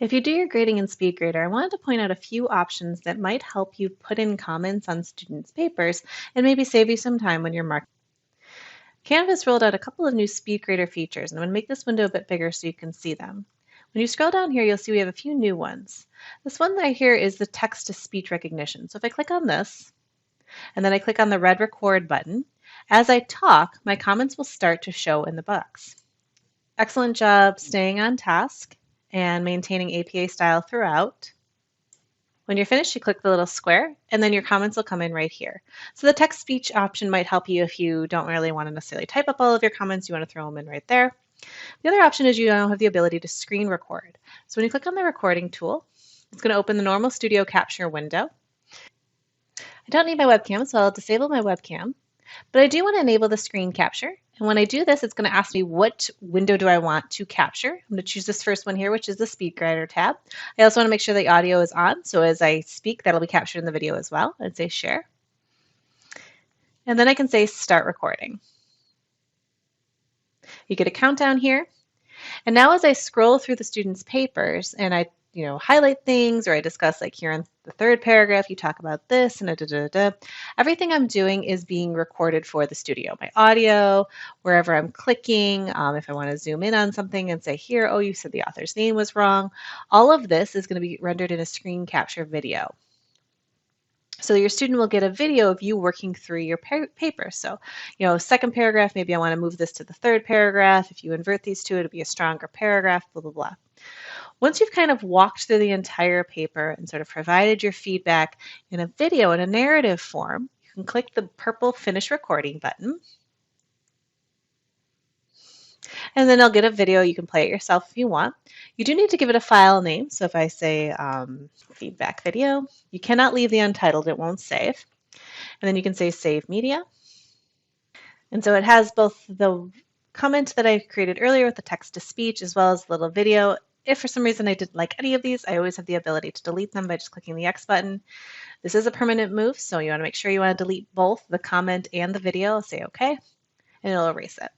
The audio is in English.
If you do your grading in SpeedGrader, I wanted to point out a few options that might help you put in comments on students' papers and maybe save you some time when you're marking. Canvas rolled out a couple of new SpeedGrader features, and I'm going to make this window a bit bigger so you can see them. When you scroll down here, you'll see we have a few new ones. This one right here is the text-to-speech recognition. So if I click on this, and then I click on the red record button, as I talk, my comments will start to show in the box. Excellent job staying on task and maintaining APA style throughout. When you're finished, you click the little square, and then your comments will come in right here. So the text speech option might help you if you don't really want to necessarily type up all of your comments. You want to throw them in right there. The other option is you now have the ability to screen record. So when you click on the recording tool, it's going to open the normal studio capture window. I don't need my webcam, so I'll disable my webcam. But I do want to enable the screen capture. And when I do this, it's going to ask me what window do I want to capture. I'm going to choose this first one here, which is the SpeedGrader tab. I also want to make sure the audio is on. So as I speak, that'll be captured in the video as well. I'd say share. And then I can say start recording. You get a countdown here. And now as I scroll through the students' papers and I highlight things, or I discuss, like here in the third paragraph, you talk about this and everything I'm doing is being recorded for the studio. My audio, wherever I'm clicking, if I want to zoom in on something and say here, oh, you said the author's name was wrong. All of this is going to be rendered in a screen capture video. So your student will get a video of you working through your paper. So, second paragraph, maybe I want to move this to the third paragraph. If you invert these two, it'll be a stronger paragraph, blah, blah, blah. Once you've kind of walked through the entire paper and sort of provided your feedback in a video in a narrative form, you can click the purple Finish Recording button. And then I'll get a video. You can play it yourself if you want. You do need to give it a file name. So if I say feedback video, you cannot leave the untitled. It won't save. And then you can say save media. And so it has both the comment that I created earlier with the text to speech as well as the little video. If for some reason I didn't like any of these, I always have the ability to delete them by just clicking the X button. This is a permanent move, so you want to make sure you want to delete both the comment and the video. Say OK, and it'll erase it.